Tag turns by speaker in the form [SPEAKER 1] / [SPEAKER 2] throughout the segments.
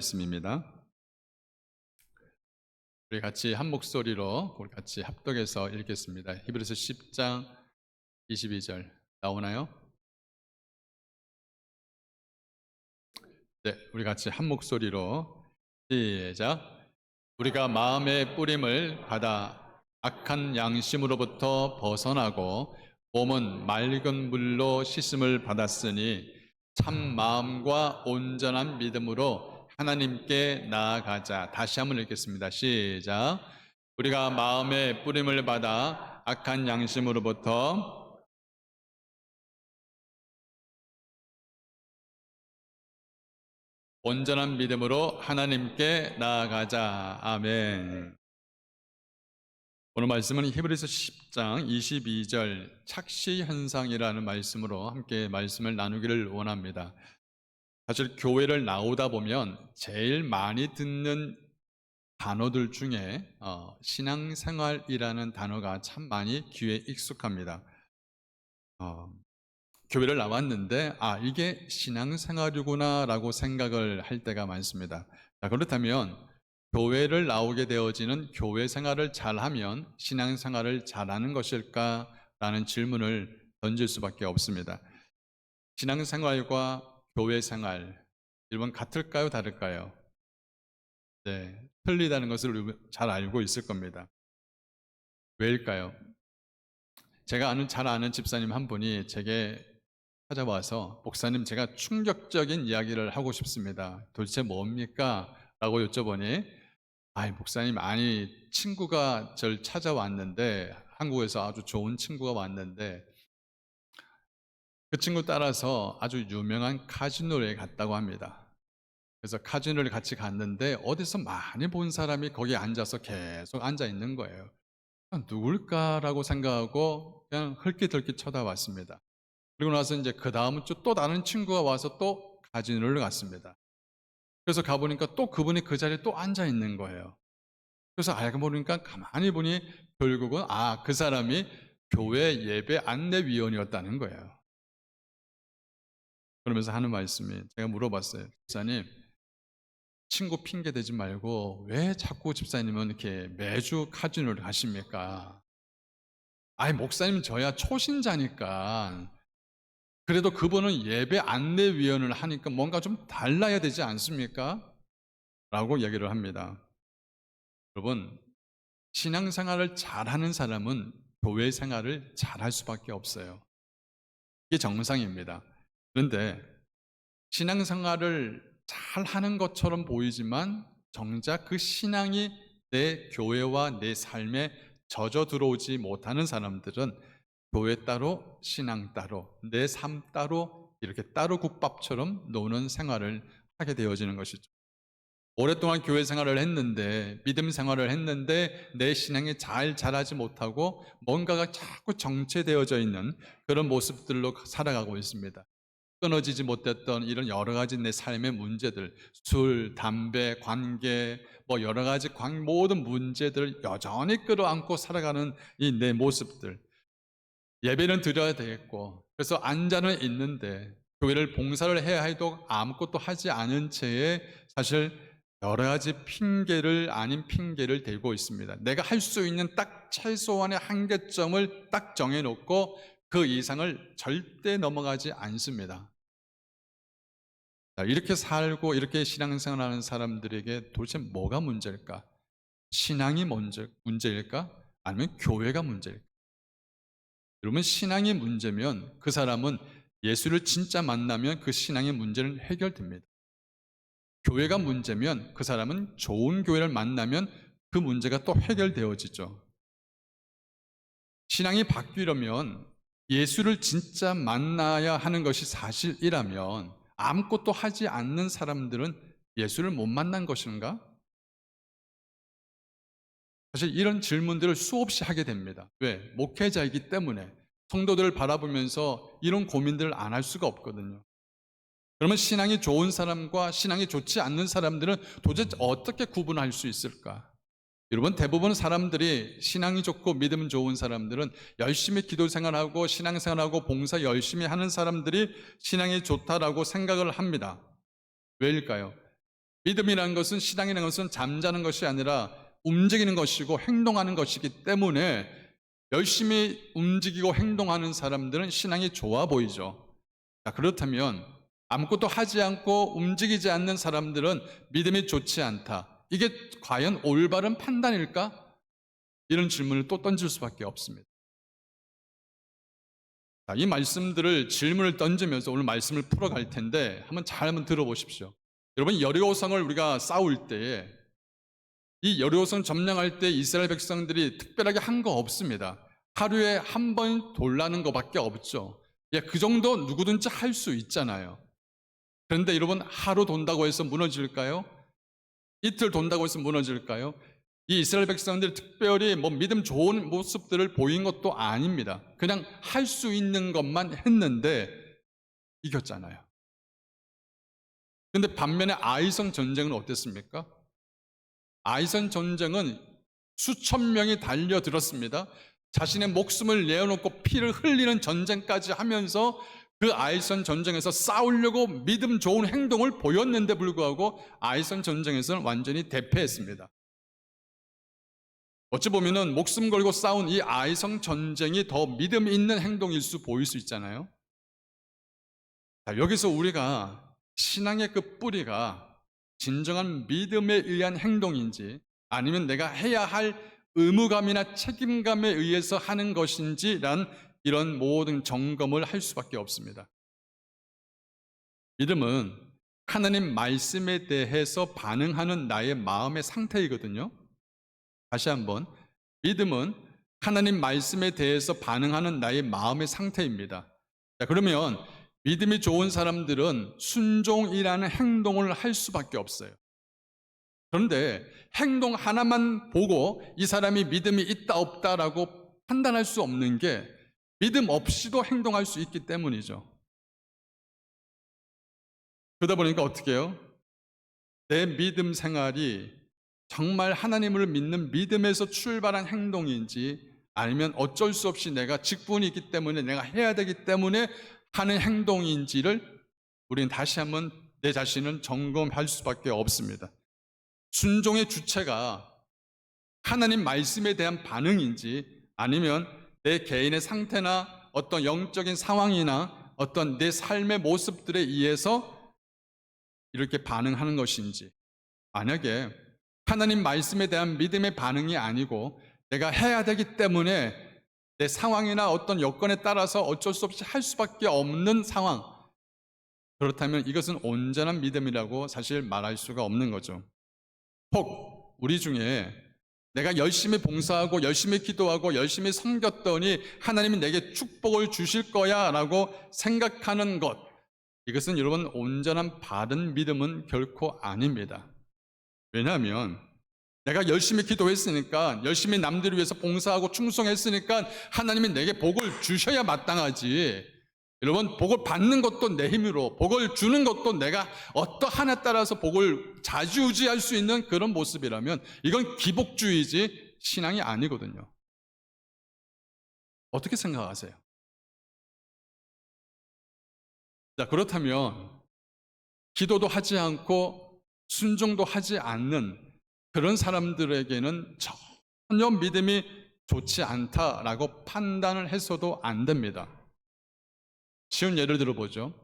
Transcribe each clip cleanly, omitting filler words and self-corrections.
[SPEAKER 1] 말씀입니다. 우리 같이 한 목소리로 우리 같이 합독해서 읽겠습니다. 히브리서 10장 22절 나오나요? 네, 우리 같이 한 목소리로 시작. 우리가 마음의 뿌림을 받아 악한 양심으로부터 벗어나고 몸은 맑은 물로 씻음을 받았으니 참 마음과 온전한 믿음으로 하나님께 나아가자. 다시 한번 읽겠습니다. 시작. 우리가 마음의 뿌림을 받아 악한 양심으로부터 온전한 믿음으로 하나님께 나아가자. 아멘. 오늘 말씀은 히브리서 10장 22절 착시 현상이라는 말씀으로 함께 말씀을 나누기를 원합니다. 사실 교회를 나오다 보면 제일 많이 듣는 단어들 중에 신앙생활이라는 단어가 참 많이 귀에 익숙합니다. 교회를 나왔는데 이게 신앙생활이구나 라고 생각을 할 때가 많습니다. 자, 그렇다면 교회를 나오게 되어지는 교회 생활을 잘하면 신앙생활을 잘하는 것일까? 라는 질문을 던질 수밖에 없습니다. 신앙생활과 교회 생활, 여러분 같을까요? 다를까요? 네, 틀리다는 것을 잘 알고 있을 겁니다. 왜일까요? 제가 잘 아는 집사님 한 분이 제게 찾아와서 목사님, 제가 충격적인 이야기를 하고 싶습니다. 도대체 뭡니까? 라고 여쭤보니 목사님, 친구가 절 찾아왔는데, 한국에서 아주 좋은 친구가 왔는데 그 친구 따라서 아주 유명한 카지노에 갔다고 합니다. 그래서 카지노를 같이 갔는데 어디서 많이 본 사람이 거기 앉아서 계속 앉아 있는 거예요. 누굴까라고 생각하고 그냥 헐깃헐깃 쳐다봤습니다. 그리고 나서 이제 그 다음 주 또 다른 친구가 와서 또 카지노를 갔습니다. 그래서 가보니까 또 그분이 그 자리에 또 앉아 있는 거예요. 그래서 알고 보니까 가만히 보니 결국은 그 사람이 교회 예배 안내위원이었다는 거예요. 그러면서 하는 말씀이, 제가 물어봤어요. 집사님, 친구 핑계 대지 말고 왜 자꾸 집사님은 이렇게 매주 카지노를 가십니까? 목사님, 저야 초신자니까. 그래도 그분은 예배 안내위원을 하니까 뭔가 좀 달라야 되지 않습니까? 라고 얘기를 합니다. 여러분, 신앙생활을 잘하는 사람은 교회 생활을 잘할 수밖에 없어요. 이게 정상입니다. 그런데 신앙생활을 잘하는 것처럼 보이지만 정작 그 신앙이 내 교회와 내 삶에 젖어 들어오지 못하는 사람들은 교회 따로, 신앙 따로, 내 삶 따로, 이렇게 따로 국밥처럼 노는 생활을 하게 되어지는 것이죠. 오랫동안 교회 생활을 했는데, 믿음 생활을 했는데 내 신앙이 잘 자라지 못하고 뭔가가 자꾸 정체되어져 있는 그런 모습들로 살아가고 있습니다. 끊어지지 못했던 이런 여러 가지 내 삶의 문제들, 술, 담배, 관계, 여러 가지 모든 문제들을 여전히 끌어안고 살아가는 이 내 모습들. 예배는 드려야 되겠고, 그래서 앉아는 있는데 교회를 봉사를 해야 해도 아무것도 하지 않은 채에 사실 여러 가지 핑계를 아닌 핑계를 대고 있습니다. 내가 할 수 있는 딱 최소한의 한계점을 딱 정해놓고 그 이상을 절대 넘어가지 않습니다. 이렇게 살고 이렇게 신앙생활하는 사람들에게 도대체 뭐가 문제일까? 신앙이 문제일까? 아니면 교회가 문제일까? 여러분, 신앙이 문제면 그 사람은 예수를 진짜 만나면 그 신앙의 문제는 해결됩니다. 교회가 문제면 그 사람은 좋은 교회를 만나면 그 문제가 또 해결되어지죠. 신앙이 바뀌려면 예수를 진짜 만나야 하는 것이 사실이라면 아무것도 하지 않는 사람들은 예수를 못 만난 것인가? 사실 이런 질문들을 수없이 하게 됩니다. 왜? 목회자이기 때문에 성도들을 바라보면서 이런 고민들을 안 할 수가 없거든요. 그러면 신앙이 좋은 사람과 신앙이 좋지 않는 사람들은 도대체 어떻게 구분할 수 있을까? 여러분, 대부분 사람들이 신앙이 좋고 믿음 좋은 사람들은 열심히 기도 생활하고 신앙 생활하고 봉사 열심히 하는 사람들이 신앙이 좋다라고 생각을 합니다. 왜일까요? 믿음이라는 것은, 신앙이라는 것은 잠자는 것이 아니라 움직이는 것이고 행동하는 것이기 때문에 열심히 움직이고 행동하는 사람들은 신앙이 좋아 보이죠. 자, 그렇다면 아무것도 하지 않고 움직이지 않는 사람들은 믿음이 좋지 않다. 이게 과연 올바른 판단일까? 이런 질문을 또 던질 수밖에 없습니다. 자, 이 말씀들을 질문을 던지면서 오늘 말씀을 풀어갈 텐데 한번 들어보십시오. 여러분, 여리고성을 우리가 싸울 때에, 이 여리고성 점령할 때 이스라엘 백성들이 특별하게 한 거 없습니다. 하루에 한 번 돌라는 것밖에 없죠. 예, 그 정도 누구든지 할 수 있잖아요. 그런데 여러분, 하루 돈다고 해서 무너질까요? 이틀 돈다고 해서 무너질까요? 이 이스라엘 백성들이 특별히 믿음 좋은 모습들을 보인 것도 아닙니다. 그냥 할 수 있는 것만 했는데 이겼잖아요. 근데 반면에 아이성 전쟁은 어땠습니까? 아이성 전쟁은 수천 명이 달려들었습니다. 자신의 목숨을 내어놓고 피를 흘리는 전쟁까지 하면서 그 아이성 전쟁에서 싸우려고 믿음 좋은 행동을 보였는데 불구하고 아이성 전쟁에서는 완전히 대패했습니다. 어찌 보면은 목숨 걸고 싸운 이 아이성 전쟁이 더 믿음 있는 행동일 수 보일 수 있잖아요. 자, 여기서 우리가 신앙의 그 뿌리가 진정한 믿음에 의한 행동인지 아니면 내가 해야 할 의무감이나 책임감에 의해서 하는 것인지란 이런 모든 점검을 할 수밖에 없습니다. 믿음은 하나님 말씀에 대해서 반응하는 나의 마음의 상태이거든요. 다시 한번, 믿음은 하나님 말씀에 대해서 반응하는 나의 마음의 상태입니다. 자, 그러면 믿음이 좋은 사람들은 순종이라는 행동을 할 수밖에 없어요. 그런데 행동 하나만 보고 이 사람이 믿음이 있다 없다라고 판단할 수 없는 게 믿음 없이도 행동할 수 있기 때문이죠. 그러다 보니까 어떻게 해요? 내 믿음 생활이 정말 하나님을 믿는 믿음에서 출발한 행동인지 아니면 어쩔 수 없이 내가 직분이 있기 때문에 내가 해야 되기 때문에 하는 행동인지를 우리는 다시 한번 내 자신을 점검할 수밖에 없습니다. 순종의 주체가 하나님 말씀에 대한 반응인지 아니면 내 개인의 상태나 어떤 영적인 상황이나 어떤 내 삶의 모습들에 의해서 이렇게 반응하는 것인지, 만약에 하나님 말씀에 대한 믿음의 반응이 아니고 내가 해야 되기 때문에 내 상황이나 어떤 여건에 따라서 어쩔 수 없이 할 수밖에 없는 상황, 그렇다면 이것은 온전한 믿음이라고 사실 말할 수가 없는 거죠. 혹 우리 중에 내가 열심히 봉사하고 열심히 기도하고 열심히 섬겼더니 하나님이 내게 축복을 주실 거야 라고 생각하는 것, 이것은 여러분 온전한 바른 믿음은 결코 아닙니다. 왜냐하면 내가 열심히 기도했으니까, 열심히 남들을 위해서 봉사하고 충성했으니까 하나님이 내게 복을 주셔야 마땅하지, 여러분 복을 받는 것도 내 힘으로, 복을 주는 것도 내가 어떠하냐에 따라서 복을 좌지우지할 수 있는 그런 모습이라면 이건 기복주의지 신앙이 아니거든요. 어떻게 생각하세요? 자, 그렇다면 기도도 하지 않고 순종도 하지 않는 그런 사람들에게는 전혀 믿음이 좋지 않다라고 판단을 해서도 안 됩니다. 쉬운 예를 들어보죠.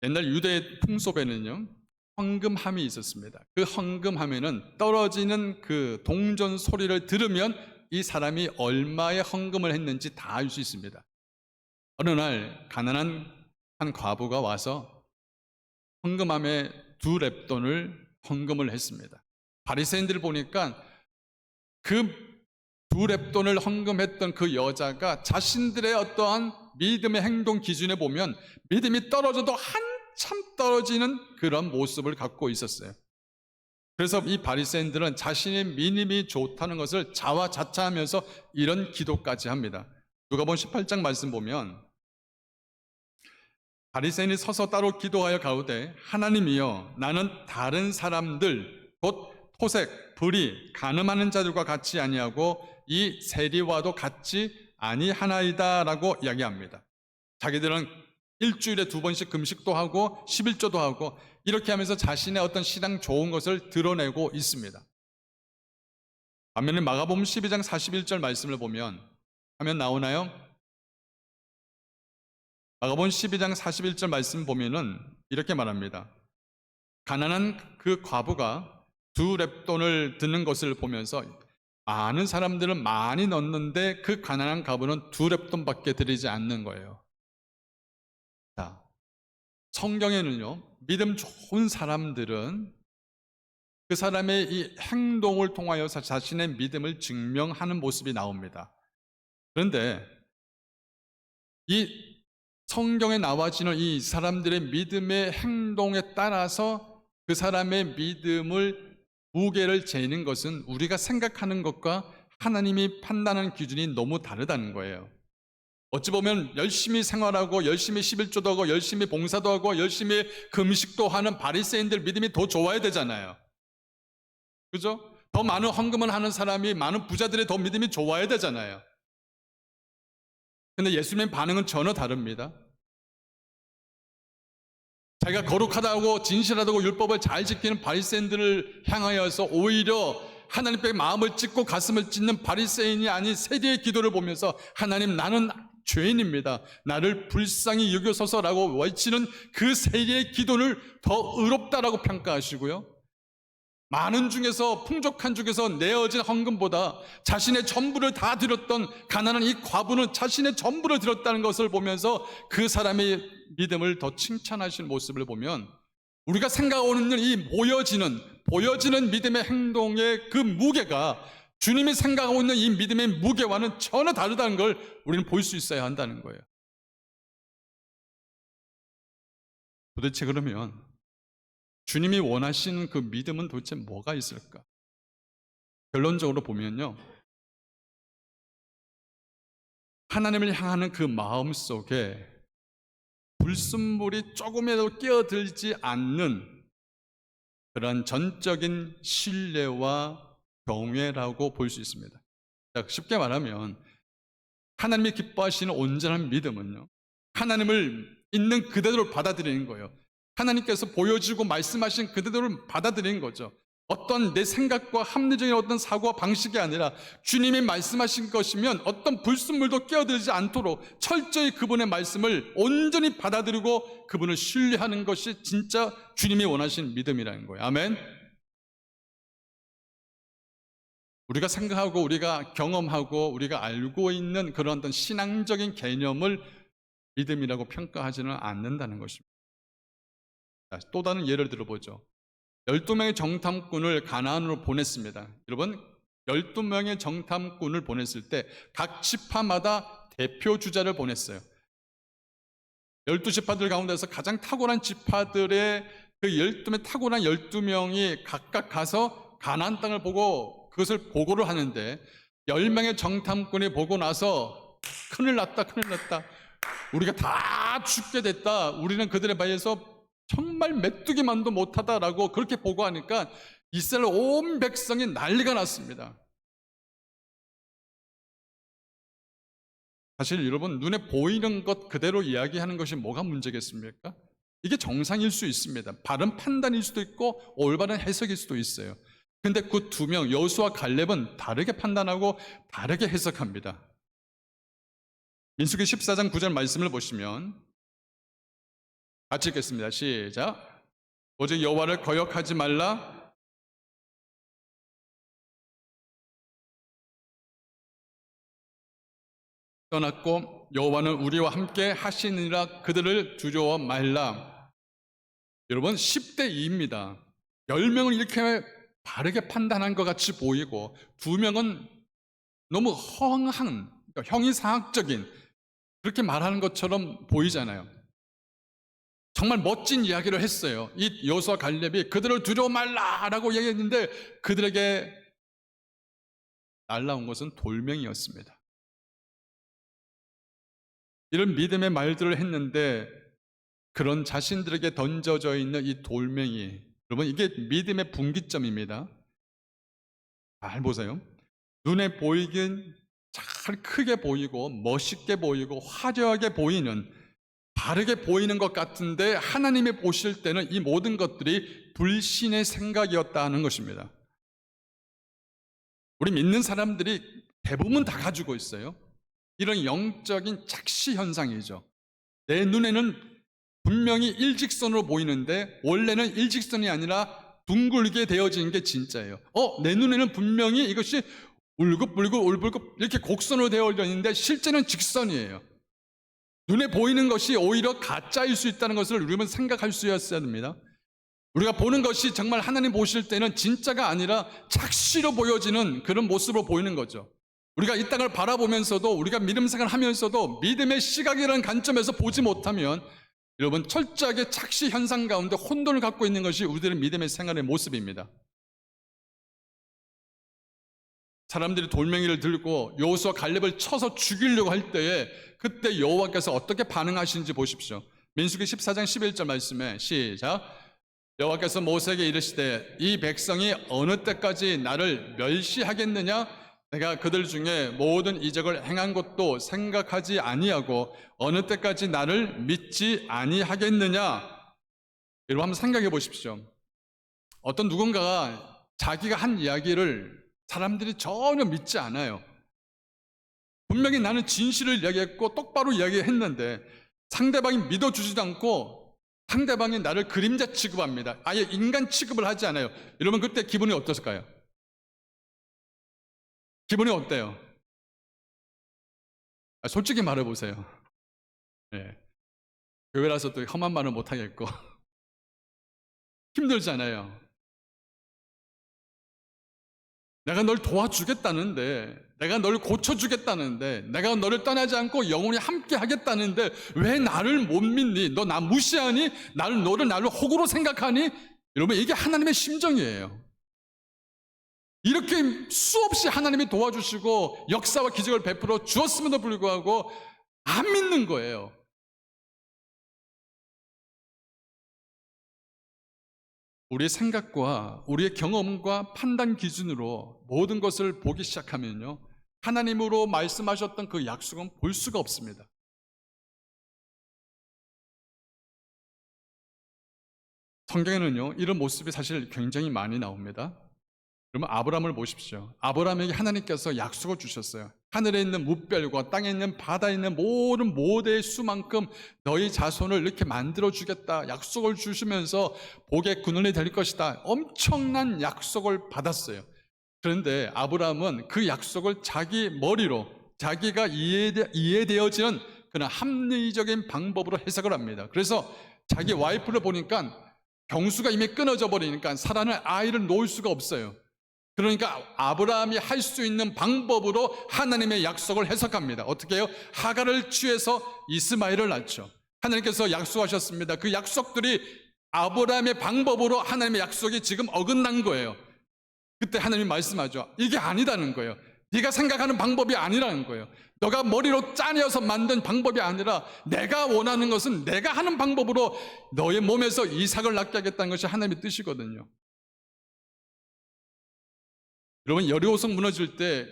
[SPEAKER 1] 옛날 유대 풍속에는요, 헌금함이 있었습니다. 그 헌금함에는 떨어지는 그 동전 소리를 들으면 이 사람이 얼마의 헌금을 했는지 다 알 수 있습니다. 어느 날 가난한 한 과부가 와서 헌금함에 2렙돈을 헌금을 했습니다. 바리새인들을 보니까 그 2렙돈을 헌금했던 그 여자가 자신들의 어떠한 믿음의 행동 기준에 보면 믿음이 떨어져도 한참 떨어지는 그런 모습을 갖고 있었어요. 그래서 이 바리새인들은 자신의 믿음이 좋다는 것을 자화자찬하면서 이런 기도까지 합니다. 누가복음 18장 말씀 보면 바리새인이 서서 따로 기도하여 가로되 하나님이여, 나는 다른 사람들 곧 토색, 불의, 간음하는 자들과 같이 아니하고 이 세리와도 같이 아니하나이다 라고 이야기합니다. 자기들은 일주일에 2번씩 금식도 하고 11조도 하고 이렇게 하면서 자신의 어떤 신앙 좋은 것을 드러내고 있습니다. 반면에 마가복음 12장 41절 말씀을 보면 화면 나오나요? 마가복음 12장 41절 말씀 보면은 이렇게 말합니다. 가난한 그 과부가 2렙돈을 드는 것을 보면서 많은 사람들은 많이 넣는데 그 가난한 과부는 2렙돈밖에 드리지 않는 거예요. 자, 성경에는요, 믿음 좋은 사람들은 그 사람의 이 행동을 통하여 자신의 믿음을 증명하는 모습이 나옵니다. 그런데 이 성경에 나와지는 이 사람들의 믿음의 행동에 따라서 그 사람의 믿음을 무게를 재는 것은 우리가 생각하는 것과 하나님이 판단하는 기준이 너무 다르다는 거예요. 어찌 보면 열심히 생활하고 열심히 11조도 하고 열심히 봉사도 하고 열심히 금식도 하는 바리새인들 믿음이 더 좋아야 되잖아요. 그죠? 더 많은 헌금을 하는 사람이 많은 부자들의 더 믿음이 좋아야 되잖아요. 근데 예수님의 반응은 전혀 다릅니다. 자기가 거룩하다고 진실하다고 율법을 잘 지키는 바리새인들을 향하여서 오히려 하나님께 마음을 찢고 가슴을 찢는 바리새인이 아닌 세리의 기도를 보면서 하나님 나는 죄인입니다. 나를 불쌍히 여겨소서라고 외치는 그 세리의 기도를 더 의롭다라고 평가하시고요. 많은 중에서 풍족한 중에서 내어진 헌금보다 자신의 전부를 다 드렸던 가난한 이 과부는 자신의 전부를 드렸다는 것을 보면서 그 사람의 믿음을 더 칭찬하시는 모습을 보면 우리가 생각하고 있는 이 보여지는 믿음의 행동의 그 무게가 주님이 생각하고 있는 이 믿음의 무게와는 전혀 다르다는 걸 우리는 볼 수 있어야 한다는 거예요. 도대체 그러면 주님이 원하시는 그 믿음은 도대체 뭐가 있을까? 결론적으로 보면요, 하나님을 향하는 그 마음 속에 불순물이 조금이라도 끼어들지 않는 그런 전적인 신뢰와 경외라고 볼 수 있습니다. 쉽게 말하면 하나님이 기뻐하시는 온전한 믿음은요, 하나님을 있는 그대로 받아들이는 거예요. 하나님께서 보여주고 말씀하신 그대로 받아들이는 거죠. 어떤 내 생각과 합리적인 어떤 사고와 방식이 아니라 주님이 말씀하신 것이면 어떤 불순물도 끼어들지 않도록 철저히 그분의 말씀을 온전히 받아들이고 그분을 신뢰하는 것이 진짜 주님이 원하시는 믿음이라는 거예요. 아멘. 우리가 생각하고 우리가 경험하고 우리가 알고 있는 그런 어떤 신앙적인 개념을 믿음이라고 평가하지는 않는다는 것입니다. 또 다른 예를 들어보죠. 12명의 정탐꾼을 가나안으로 보냈습니다. 여러분, 12명의 정탐꾼을 보냈을 때 각 지파마다 대표 주자를 보냈어요. 12지파들 가운데서 가장 탁월한 지파들의 그 12명의 탁월한 12명이 각각 가서 가나안 땅을 보고 그것을 보고를 하는데 10명의 정탐꾼이 보고 나서 큰일 났다. 우리가 다 죽게 됐다. 우리는 그들에 비해서 정말 메뚜기만도 못하다라고 그렇게 보고하니까 이스라엘 온 백성이 난리가 났습니다. 사실 여러분, 눈에 보이는 것 그대로 이야기하는 것이 뭐가 문제겠습니까? 이게 정상일 수 있습니다. 바른 판단일 수도 있고 올바른 해석일 수도 있어요. 근데 그 2명 여호수아와 갈렙은 다르게 판단하고 다르게 해석합니다. 민수기 14장 9절 말씀을 보시면 같이 읽겠습니다. 시작. 오직 여호와를 거역하지 말라. 떠났고 여호와는 우리와 함께 하시니라. 그들을 두려워 말라. 여러분, 10대 2입니다. 10명을 이렇게 바르게 판단한 것 같이 보이고 2명은 너무 허황한, 형이상학적인 그렇게 말하는 것처럼 보이잖아요. 정말 멋진 이야기를 했어요. 이 여호수아 갈렙이 그들을 두려워 말라라고 얘기했는데 그들에게 날라온 것은 돌멩이였습니다. 이런 믿음의 말들을 했는데 그런 자신들에게 던져져 있는 이 돌멩이, 여러분, 이게 믿음의 분기점입니다. 잘 보세요. 눈에 보이긴 잘 크게 보이고 멋있게 보이고 화려하게 보이는 바르게 보이는 것 같은데 하나님이 보실 때는 이 모든 것들이 불신의 생각이었다 하는 것입니다. 우리 믿는 사람들이 대부분 다 가지고 있어요. 이런 영적인 착시 현상이죠. 내 눈에는 분명히 일직선으로 보이는데 원래는 일직선이 아니라 둥글게 되어진 게 진짜예요. 내 눈에는 분명히 이것이 울긋불긋 울불긋 이렇게 곡선으로 되어 있는데 실제는 직선이에요. 눈에 보이는 것이 오히려 가짜일 수 있다는 것을 우리는 생각할 수 있어야 됩니다. 우리가 보는 것이 정말 하나님 보실 때는 진짜가 아니라 착시로 보여지는 그런 모습으로 보이는 거죠. 우리가 이 땅을 바라보면서도 우리가 믿음 생활을 하면서도 믿음의 시각이라는 관점에서 보지 못하면 여러분 철저하게 착시 현상 가운데 혼돈을 갖고 있는 것이 우리들의 믿음의 생활의 모습입니다. 사람들이 돌멩이를 들고 여호수아 갈렙을 쳐서 죽이려고 할 때에 그때 여호와께서 어떻게 반응하시는지 보십시오. 민수기 14장 11절 말씀에 시작. 여호와께서 모세에게 이르시되 이 백성이 어느 때까지 나를 멸시하겠느냐? 내가 그들 중에 모든 이적을 행한 것도 생각하지 아니하고 어느 때까지 나를 믿지 아니하겠느냐? 여러분 한번 생각해 보십시오. 어떤 누군가가 자기가 한 이야기를 사람들이 전혀 믿지 않아요. 분명히 나는 진실을 이야기했고 똑바로 이야기했는데 상대방이 믿어주지도 않고 상대방이 나를 그림자 취급합니다. 아예 인간 취급을 하지 않아요. 여러분 그때 기분이 어떠실까요? 기분이 어때요? 솔직히 말해보세요. 네. 교회라서 또 험한 말은 못하겠고 힘들잖아요. 내가 널 도와주겠다는데, 내가 널 고쳐주겠다는데, 내가 너를 떠나지 않고 영원히 함께 하겠다는데 왜 나를 못 믿니? 너 나 무시하니? 너를 호구로 생각하니? 여러분 이게 하나님의 심정이에요. 이렇게 수없이 하나님이 도와주시고 역사와 기적을 베풀어 주었음에도 불구하고 안 믿는 거예요. 우리의 생각과 우리의 경험과 판단 기준으로 모든 것을 보기 시작하면요, 하나님으로 말씀하셨던 그 약속은 볼 수가 없습니다. 성경에는요 이런 모습이 사실 굉장히 많이 나옵니다. 그러면 아브라함을 보십시오. 아브라함에게 하나님께서 약속을 주셨어요. 하늘에 있는 무별과 땅에 있는 바다에 있는 모든 모대의 수만큼 너희 자손을 이렇게 만들어 주겠다 약속을 주시면서 복의 근원이 될 것이다. 엄청난 약속을 받았어요. 그런데 아브라함은 그 약속을 자기 머리로 자기가 이해되어지는 그런 합리적인 방법으로 해석을 합니다. 그래서 자기 와이프를 보니까 경수가 이미 끊어져 버리니까 사라는 아이를 놓을 수가 없어요. 그러니까 아브라함이 할 수 있는 방법으로 하나님의 약속을 해석합니다. 어떻게 해요? 하갈을 취해서 이스마엘을 낳죠. 하나님께서 약속하셨습니다. 그 약속들이 아브라함의 방법으로 하나님의 약속이 지금 어긋난 거예요. 그때 하나님이 말씀하죠. 이게 아니다는 거예요. 네가 생각하는 방법이 아니라는 거예요. 너가 머리로 짜내어서 만든 방법이 아니라 내가 원하는 것은 내가 하는 방법으로 너의 몸에서 이삭을 낳게 하겠다는 것이 하나님의 뜻이거든요. 여러분 여리고성 무너질 때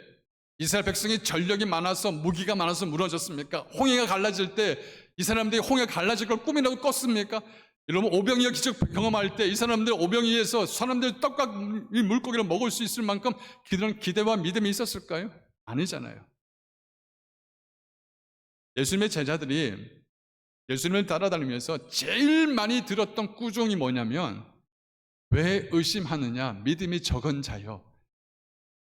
[SPEAKER 1] 이스라엘 백성이 전력이 많아서 무기가 많아서 무너졌습니까? 홍해가 갈라질 때 이 사람들이 홍해 갈라질 걸 꿈이라도 꿨습니까? 여러분 오병이어 기적 경험할 때 이 사람들 오병이에서 사람들이 떡과 물고기를 먹을 수 있을 만큼 그런 기대와 믿음이 있었을까요? 아니잖아요. 예수님의 제자들이 예수님을 따라다니면서 제일 많이 들었던 꾸중이 뭐냐면 왜 의심하느냐 믿음이 적은 자여.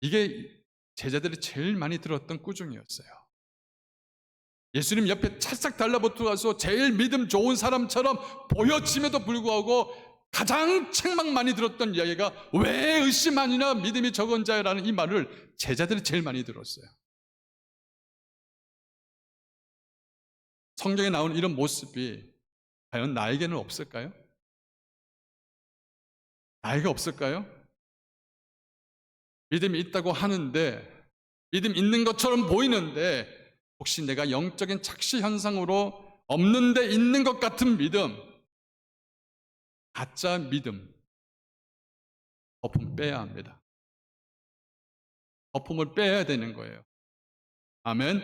[SPEAKER 1] 이게 제자들이 제일 많이 들었던 꾸중이었어요. 예수님 옆에 찰싹 달라붙어 가서 제일 믿음 좋은 사람처럼 보여짐에도 불구하고 가장 책망 많이 들었던 이야기가 왜 의심하느냐 믿음이 적은 자라는 이 말을 제자들이 제일 많이 들었어요. 성경에 나온 이런 모습이 과연 나에게는 없을까요? 나에게 없을까요? 믿음이 있다고 하는데 믿음 있는 것처럼 보이는데 혹시 내가 영적인 착시 현상으로 없는데 있는 것 같은 믿음, 가짜 믿음, 거품 빼야 합니다. 거품을 빼야 되는 거예요. 아멘.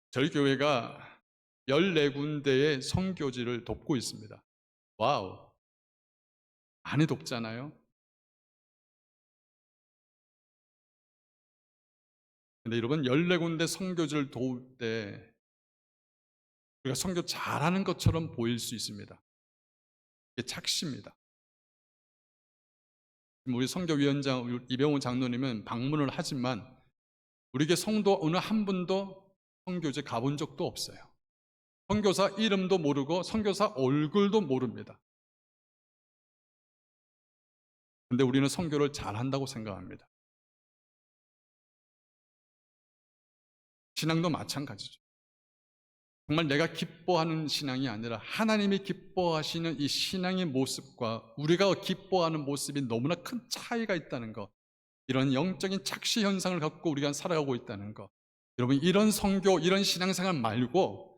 [SPEAKER 1] 저희 교회가 14군데의 선교지를 돕고 있습니다. 와우, 많이 돕잖아요. 근데 여러분, 14군데 선교지를 도울 때 우리가 선교 잘하는 것처럼 보일 수 있습니다. 이게 착시입니다. 우리 선교위원장 이병훈 장로님은 방문을 하지만 우리에게 성도 어느 한 분도 선교지에 가본 적도 없어요. 선교사 이름도 모르고 선교사 얼굴도 모릅니다. 근데 우리는 선교를 잘한다고 생각합니다. 신앙도 마찬가지죠. 정말 내가 기뻐하는 신앙이 아니라 하나님이 기뻐하시는 이 신앙의 모습과 우리가 기뻐하는 모습이 너무나 큰 차이가 있다는 것, 이런 영적인 착시 현상을 갖고 우리가 살아가고 있다는 것, 여러분, 이런 선교, 이런 신앙생활 말고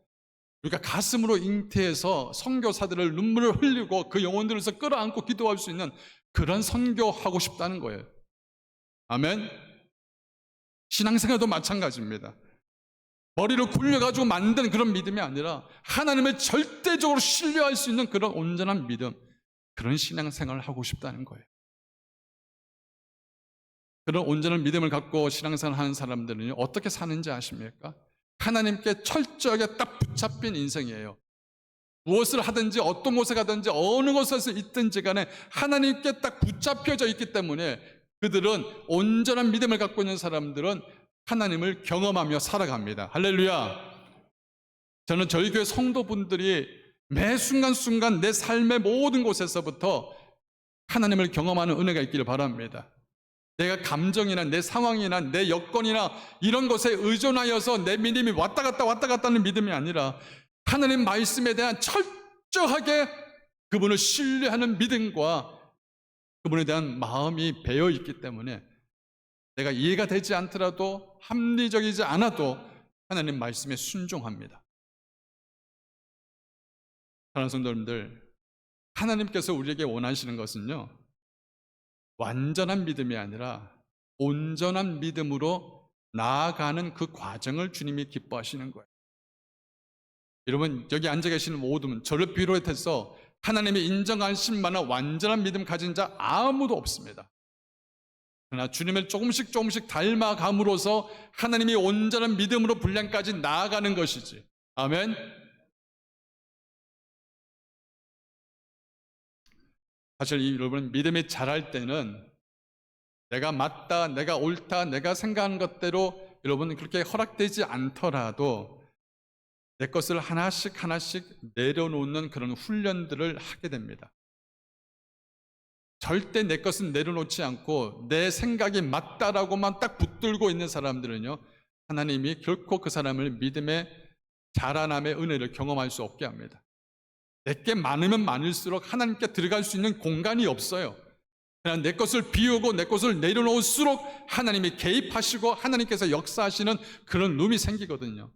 [SPEAKER 1] 우리가 가슴으로 잉태해서 선교사들을 눈물을 흘리고 그 영혼들을 끌어안고 기도할 수 있는 그런 선교하고 싶다는 거예요. 아멘. 신앙생활도 마찬가지입니다. 머리를 굴려가지고 만든 그런 믿음이 아니라 하나님을 절대적으로 신뢰할 수 있는 그런 온전한 믿음, 그런 신앙생활을 하고 싶다는 거예요. 그런 온전한 믿음을 갖고 신앙생활을 하는 사람들은 어떻게 사는지 아십니까? 하나님께 철저하게 딱 붙잡힌 인생이에요. 무엇을 하든지 어떤 곳에 가든지 어느 곳에서 있든지 간에 하나님께 딱 붙잡혀져 있기 때문에 그들은, 온전한 믿음을 갖고 있는 사람들은 하나님을 경험하며 살아갑니다. 할렐루야. 저는 저희 교회 성도분들이 매 순간순간 내 삶의 모든 곳에서부터 하나님을 경험하는 은혜가 있기를 바랍니다. 내가 감정이나 내 상황이나 내 여건이나 이런 것에 의존하여서 내 믿음이 왔다 갔다 하는 믿음이 아니라 하나님 말씀에 대한 철저하게 그분을 신뢰하는 믿음과 그분에 대한 마음이 배어 있기 때문에 내가 이해가 되지 않더라도, 합리적이지 않아도 하나님 말씀에 순종합니다. 사랑하는 성도님들, 하나님께서 우리에게 원하시는 것은요, 완전한 믿음이 아니라 온전한 믿음으로 나아가는 그 과정을 주님이 기뻐하시는 거예요. 여러분, 여기 앉아 계시는 모든 분, 저를 비롯해서 하나님이 인정하실 만한 완전한 믿음 가진 자 아무도 없습니다. 그러나 주님을 조금씩 닮아감으로써 하나님이 온전한 믿음으로 분량까지 나아가는 것이지. 아멘. 사실 여러분, 믿음이 자랄 때는 내가 맞다, 내가 옳다, 내가 생각하는 것대로 여러분 그렇게 허락되지 않더라도 내 것을 하나씩 내려놓는 그런 훈련들을 하게 됩니다. 절대 내 것은 내려놓지 않고 내 생각이 맞다라고만 딱 붙들고 있는 사람들은요, 하나님이 결코 그 사람을 믿음의 자라남의 은혜를 경험할 수 없게 합니다. 내게 많으면 많을수록 하나님께 들어갈 수 있는 공간이 없어요. 그냥 내 것을 비우고 내 것을 내려놓을수록 하나님이 개입하시고 하나님께서 역사하시는 그런 룸이 생기거든요.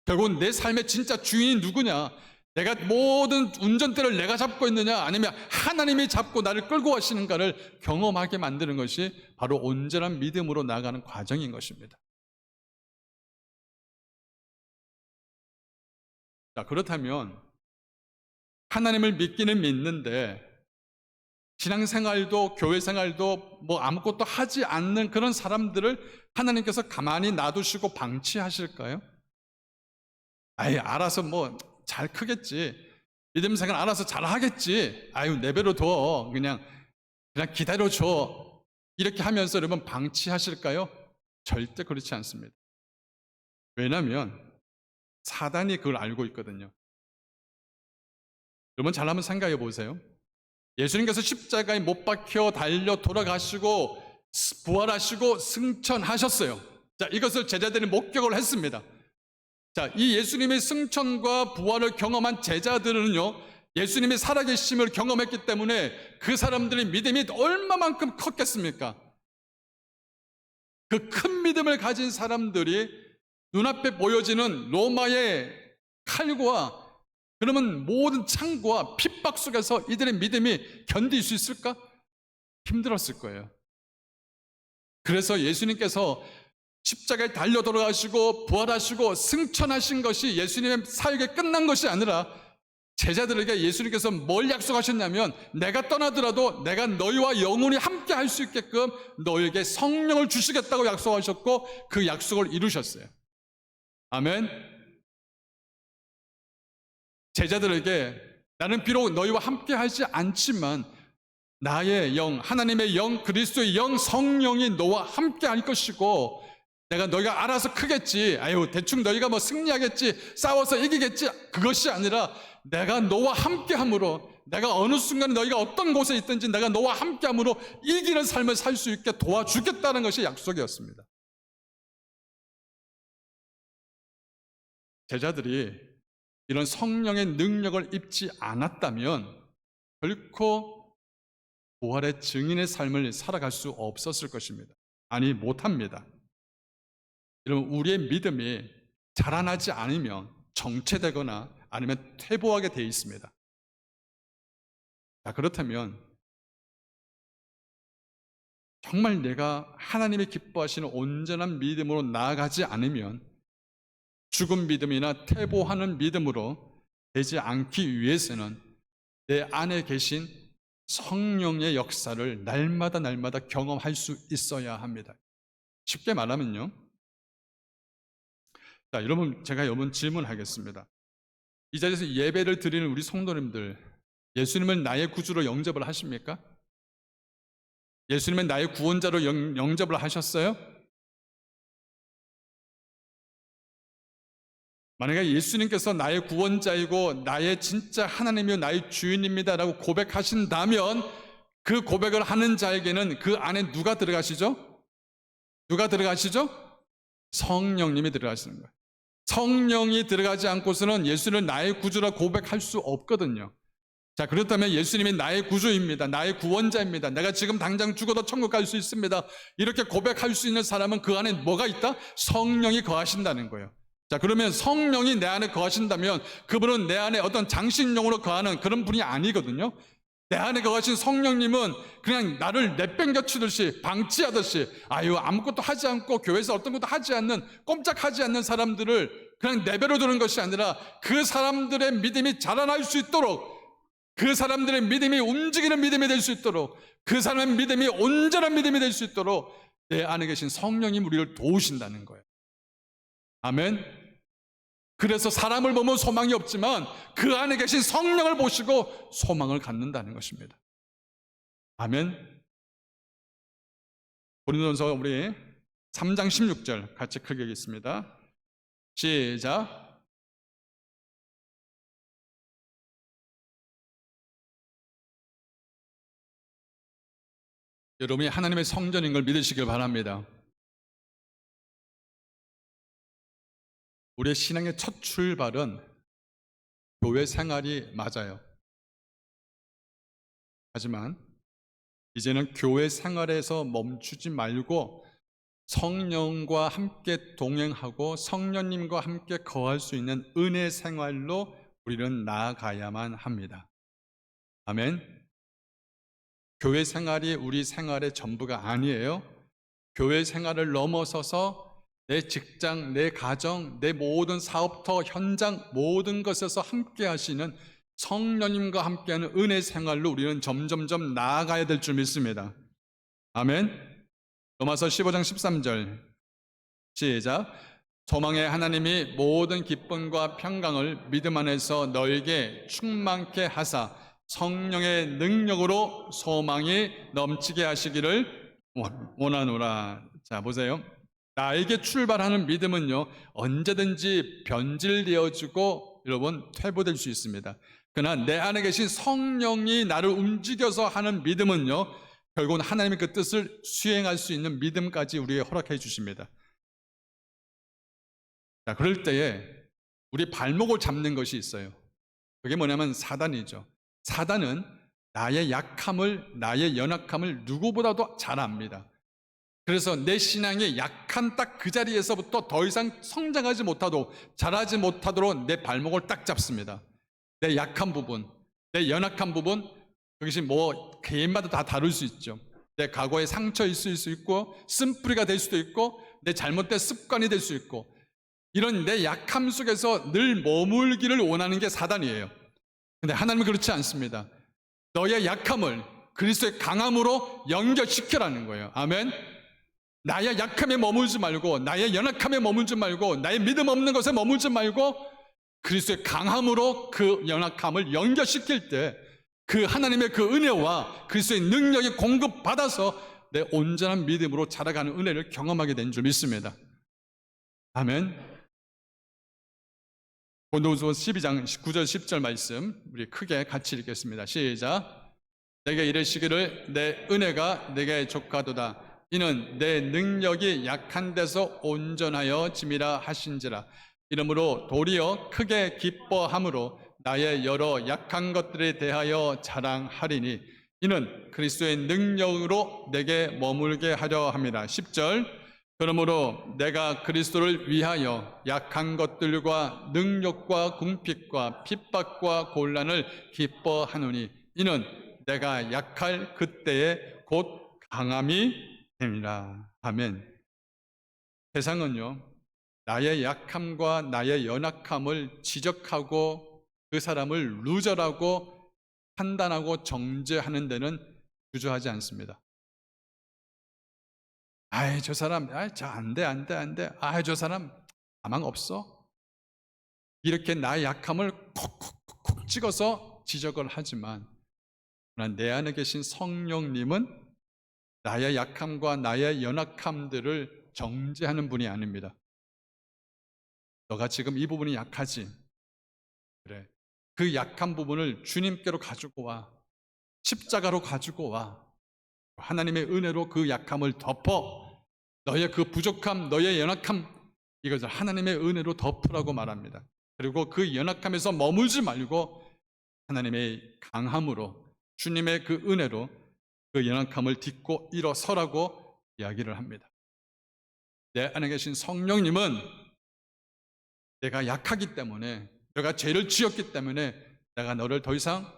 [SPEAKER 1] 결국은 내 삶의 진짜 주인이 누구냐? 내가 모든 운전대를 내가 잡고 있느냐, 아니면 하나님이 잡고 나를 끌고 가시는가를 경험하게 만드는 것이 바로 온전한 믿음으로 나아가는 과정인 것입니다. 자, 그렇다면 하나님을 믿기는 믿는데 신앙생활도 교회생활도 뭐 아무것도 하지 않는 그런 사람들을 하나님께서 가만히 놔두시고 방치하실까요? 아이, 알아서 뭐 잘 크겠지, 믿음생활 알아서 잘 하겠지, 아유 내버려둬, 그냥 기다려줘, 이렇게 하면서 여러분 방치하실까요? 절대 그렇지 않습니다. 왜냐하면 사단이 그걸 알고 있거든요. 여러분 잘 한번 생각해 보세요. 예수님께서 십자가에 못 박혀 달려 돌아가시고 부활하시고 승천하셨어요. 자, 이것을 제자들이 목격을 했습니다. 자, 이 예수님의 승천과 부활을 경험한 제자들은요, 예수님이 살아계심을 경험했기 때문에 그 사람들의 믿음이 얼마만큼 컸겠습니까? 그 큰 믿음을 가진 사람들이 눈앞에 보여지는 로마의 칼과 그러면 모든 창과 핍박 속에서 이들의 믿음이 견딜 수 있을까? 힘들었을 거예요. 그래서 예수님께서 십자가에 달려 돌아가시고 부활하시고 승천하신 것이 예수님의 사역이 끝난 것이 아니라 제자들에게 예수님께서 뭘 약속하셨냐면 내가 떠나더라도 내가 너희와 영원히 함께 할 수 있게끔 너희에게 성령을 주시겠다고 약속하셨고 그 약속을 이루셨어요. 아멘. 제자들에게 나는 비록 너희와 함께 하지 않지만 나의 영, 하나님의 영, 그리스도의 영, 성령이 너와 함께 할 것이고 내가 너희가 알아서 크겠지, 아유 대충 너희가 뭐 승리하겠지, 싸워서 이기겠지, 그것이 아니라 내가 너와 함께 함으로, 내가 어느 순간에 너희가 어떤 곳에 있든지 내가 너와 함께 함으로 이기는 삶을 살 수 있게 도와주겠다는 것이 약속이었습니다. 제자들이 이런 성령의 능력을 입지 않았다면 결코 부활의 증인의 삶을 살아갈 수 없었을 것입니다. 아니, 못합니다. 여러분, 우리의 믿음이 자라나지 않으면 정체되거나 아니면 퇴보하게 되어 있습니다. 자, 그렇다면 정말 내가 하나님이 기뻐하시는 온전한 믿음으로 나아가지 않으면 죽은 믿음이나 퇴보하는 믿음으로 되지 않기 위해서는 내 안에 계신 성령의 역사를 날마다 경험할 수 있어야 합니다. 쉽게 말하면요. 자, 여러분, 제가 여러분 질문하겠습니다. 이 자리에서 예배를 드리는 우리 성도님들, 예수님을 나의 구주로 영접을 하십니까? 예수님은 나의 구원자로 영접을 하셨어요? 만약에 예수님께서 나의 구원자이고 나의 진짜 하나님이요 나의 주인입니다라고 고백하신다면 그 고백을 하는 자에게는 그 안에 누가 들어가시죠? 누가 들어가시죠? 성령님이 들어가시는 거예요. 성령이 들어가지 않고서는 예수를 나의 구주라 고백할 수 없거든요. 자, 그렇다면 예수님이 나의 구주입니다. 나의 구원자입니다. 내가 지금 당장 죽어도 천국 갈 수 있습니다. 이렇게 고백할 수 있는 사람은 그 안에 뭐가 있다? 성령이 거하신다는 거예요. 자, 그러면 성령이 내 안에 거하신다면 그분은 내 안에 어떤 장신용으로 거하는 그런 분이 아니거든요. 내 안에 거하신 성령님은 그냥 나를 내팽겨치듯이 방치하듯이 아유 아무것도 하지 않고 교회에서 어떤 것도 하지 않는, 꼼짝하지 않는 사람들을 그냥 내버려 두는 것이 아니라 그 사람들의 믿음이 자라날 수 있도록, 그 사람들의 믿음이 움직이는 믿음이 될 수 있도록, 그 사람의 믿음이 온전한 믿음이 될 수 있도록 내 안에 계신 성령님 우리를 도우신다는 거예요. 아멘. 그래서 사람을 보면 소망이 없지만 그 안에 계신 성령을 보시고 소망을 갖는다는 것입니다. 아멘. 고린도전서 우리 3장 16절 같이 크게 읽겠습니다. 시작. 여러분이 하나님의 성전인 걸 믿으시길 바랍니다. 우리의 신앙의 첫 출발은 교회 생활이 맞아요. 하지만 이제는 교회 생활에서 멈추지 말고 성령과 함께 동행하고 성령님과 함께 거할 수 있는 은혜 생활로 우리는 나아가야만 합니다. 아멘. 교회 생활이 우리 생활의 전부가 아니에요. 교회 생활을 넘어서서 내 직장, 내 가정, 내 모든 사업터, 현장, 모든 것에서 함께 하시는 성령님과 함께하는 은혜 생활로 우리는 점점점 나아가야 될 줄 믿습니다. 아멘. 로마서 15장 13절 시작. 소망의 하나님이 모든 기쁨과 평강을 믿음 안에서 너에게 충만케 하사 성령의 능력으로 소망이 넘치게 하시기를 원하노라. 자, 보세요. 나에게 출발하는 믿음은요, 언제든지 변질되어지고 여러분 퇴보될 수 있습니다. 그러나 내 안에 계신 성령이 나를 움직여서 하는 믿음은요, 결국은 하나님의 그 뜻을 수행할 수 있는 믿음까지 우리에게 허락해 주십니다. 자, 그럴 때에 우리 발목을 잡는 것이 있어요. 그게 뭐냐면 사단이죠. 사단은 나의 약함을, 나의 연약함을 누구보다도 잘 압니다. 그래서 내 신앙이 약한 딱 그 자리에서부터 더 이상 성장하지 못하도록, 자라지 못하도록 내 발목을 딱 잡습니다. 내 약한 부분, 내 연약한 부분, 그것이 뭐 개인마다 다 다를 수 있죠. 내 과거의 상처일 수 있고 쓴뿌리가 될 수도 있고 내 잘못된 습관이 될 수 있고, 이런 내 약함 속에서 늘 머물기를 원하는 게 사단이에요. 근데 하나님은 그렇지 않습니다. 너의 약함을 그리스도의 강함으로 연결시키라는 거예요. 아멘. 나의 약함에 머물지 말고, 나의 연약함에 머물지 말고, 나의 믿음 없는 것에 머물지 말고, 그리스도의 강함으로 그 연약함을 연결시킬 때 그 하나님의 그 은혜와 그리스도의 능력이 공급받아서 내 온전한 믿음으로 자라가는 은혜를 경험하게 된 줄 믿습니다. 아멘. 고린도후서 12장 9절 10절 말씀 우리 크게 같이 읽겠습니다. 시작. 내게 이르시기를 내 은혜가 내게 족하도다. 이는 내 능력이 약한 데서 온전하여 짐이라 하신지라. 이러므로 도리어 크게 기뻐함으로 나의 여러 약한 것들에 대하여 자랑하리니 이는 그리스도의 능력으로 내게 머물게 하려 함이라. 10절. 그러므로 내가 그리스도를 위하여 약한 것들과 능력과 궁핍과 핍박과 곤란을 기뻐하노니 이는 내가 약할 그때에 곧 강함이 됨이라. 아멘. 세상은요, 나의 약함과 나의 연약함을 지적하고 그 사람을 루저라고 판단하고 정죄하는 데는 주저하지 않습니다. 아이, 저 사람, 아이, 저 안 돼. 아이, 저 사람 가망 없어. 이렇게 나의 약함을 콕콕콕 찍어서 지적을 하지만 내 안에 계신 성령님은 나의 약함과 나의 연약함들을 정죄하는 분이 아닙니다. 너가 지금 이 부분이 약하지? 그래. 그 약한 부분을 주님께로 가지고 와. 십자가로 가지고 와. 하나님의 은혜로 그 약함을 덮어. 너의 그 부족함, 너의 연약함, 이것을 하나님의 은혜로 덮으라고 말합니다. 그리고 그 연약함에서 머물지 말고 하나님의 강함으로, 주님의 그 은혜로 그 연약함을 딛고 일어서라고 이야기를 합니다. 내 안에 계신 성령님은 내가 약하기 때문에, 내가 죄를 지었기 때문에 내가 너를 더 이상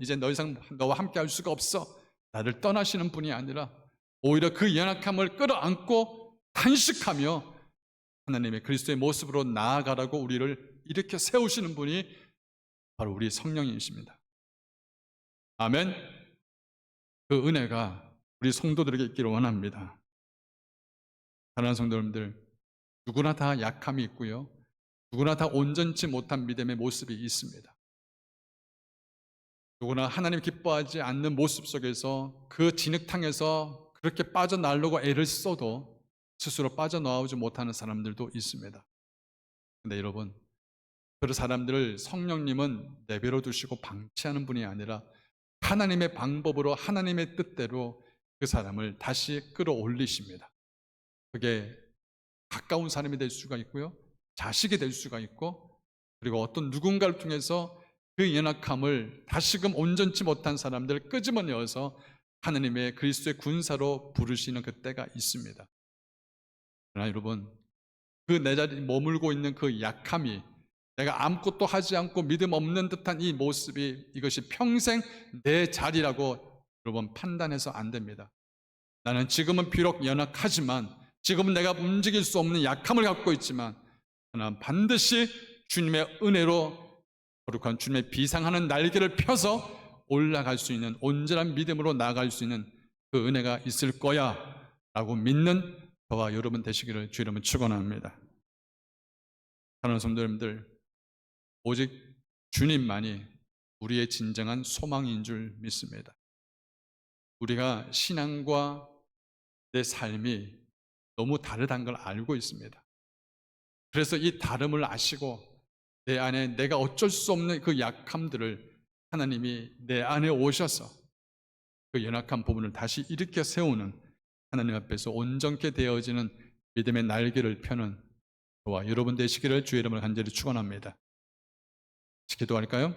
[SPEAKER 1] 이제 더 이상 너와 함께 할 수가 없어, 나를 떠나시는 분이 아니라 오히려 그 연약함을 끌어안고 탄식하며 하나님의 그리스도의 모습으로 나아가라고 우리를 이렇게 세우시는 분이 바로 우리 성령이십니다. 아멘. 그 은혜가 우리 성도들에게 있기를 원합니다. 사랑하는 성도 여러분들, 누구나 다 약함이 있고요, 누구나 다 온전치 못한 믿음의 모습이 있습니다. 누구나 하나님 기뻐하지 않는 모습 속에서 그 진흙탕에서 그렇게 빠져나오려고 애를 써도 스스로 빠져나오지 못하는 사람들도 있습니다. 근데 여러분, 그 사람들을 성령님은 내버려 두시고 방치하는 분이 아니라 하나님의 방법으로, 하나님의 뜻대로 그 사람을 다시 끌어올리십니다. 그게 가까운 사람이 될 수가 있고요, 자식이 될 수가 있고, 그리고 어떤 누군가를 통해서 그 연약함을 다시금 온전치 못한 사람들을 끄집어내어서 하나님의 그리스도의 군사로 부르시는 그 때가 있습니다. 그러나 여러분, 그 내 자리에 머물고 있는 그 약함이, 내가 아무것도 하지 않고 믿음 없는 듯한 이 모습이, 이것이 평생 내 자리라고 여러분 판단해서 안 됩니다. 나는 지금은 비록 연약하지만, 지금은 내가 움직일 수 없는 약함을 갖고 있지만, 그러나 반드시 주님의 은혜로 거룩한 주님의 비상하는 날개를 펴서 올라갈 수 있는, 온전한 믿음으로 나아갈 수 있는 그 은혜가 있을 거야 라고 믿는 저와 여러분 되시기를 주 이름으로 축원합니다. 사랑하는 성도 여러분들, 오직 주님만이 우리의 진정한 소망인 줄 믿습니다. 우리가 신앙과 내 삶이 너무 다르다는 걸 알고 있습니다. 그래서 이 다름을 아시고 내 안에 내가 어쩔 수 없는 그 약함들을 하나님이 내 안에 오셔서 그 연약한 부분을 다시 일으켜 세우는, 하나님 앞에서 온전케 되어지는 믿음의 날개를 펴는 저와 여러분 되시기를 주의 이름으로 간절히 축원합니다. 기도할까요?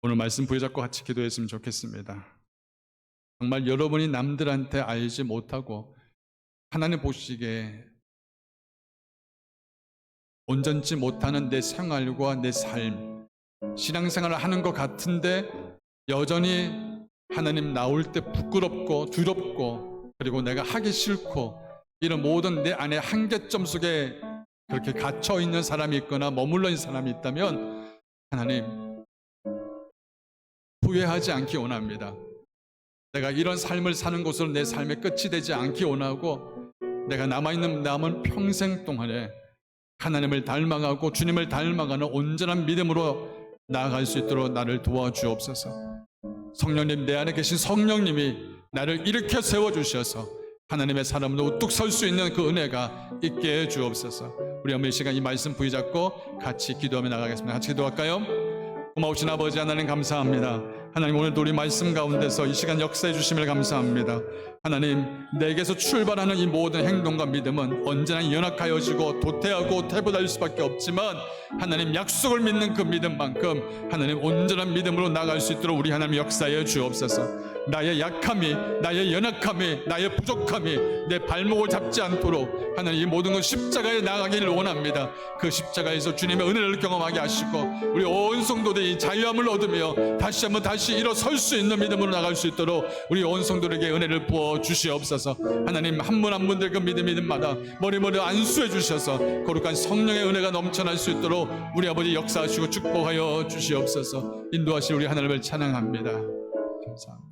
[SPEAKER 1] 오늘 말씀 부여잡고 같이 기도했으면 좋겠습니다. 정말 여러분이 남들한테 알지 못하고 하나님 보시기에 온전치 못하는 내 생활과 내 삶, 신앙생활을 하는 것 같은데 여전히 하나님 나올 때 부끄럽고 두렵고 그리고 내가 하기 싫고 이런 모든 내 안에 한계점 속에 그렇게 갇혀 있는 사람이 있거나 머물러 있는 사람이 있다면 하나님 후회하지 않기 원합니다. 내가 이런 삶을 사는 것으로 내 삶의 끝이 되지 않기 원하고 내가 남은 평생 동안에 하나님을 닮아가고 주님을 닮아가는 온전한 믿음으로 나아갈 수 있도록 나를 도와주옵소서. 성령님, 내 안에 계신 성령님이 나를 일으켜 세워주셔서 하나님의 사람으로 우뚝 설 수 있는 그 은혜가 있게 해 주옵소서. 우리 한번 이 시간 이 말씀 부여잡고 같이 기도하며 나가겠습니다. 같이 기도할까요? 고마우신 아버지 하나님 감사합니다. 하나님, 오늘도 우리 말씀 가운데서 이 시간 역사해 주심을 감사합니다. 하나님, 내게서 출발하는 이 모든 행동과 믿음은 언제나 연약하여지고 도태하고 퇴보될 수밖에 없지만 하나님 약속을 믿는 그 믿음만큼 하나님 온전한 믿음으로 나갈 수 있도록 우리 하나님 역사해 주옵소서. 나의 약함이, 나의 연약함이, 나의 부족함이 내 발목을 잡지 않도록 하나님 이 모든 것 십자가에 나가기를 원합니다. 그 십자가에서 주님의 은혜를 경험하게 하시고 우리 온 성도들이 자유함을 얻으며 다시 일어설 수 있는 믿음으로 나갈 수 있도록 우리 온 성도들에게 은혜를 부어 주시옵소서. 하나님 한 분 한 분들 그 믿음마다 머리머리 안수해 주셔서 거룩한 성령의 은혜가 넘쳐날 수 있도록 우리 아버지 역사하시고 축복하여 주시옵소서. 인도하실 우리 하나님을 찬양합니다. 감사합니다.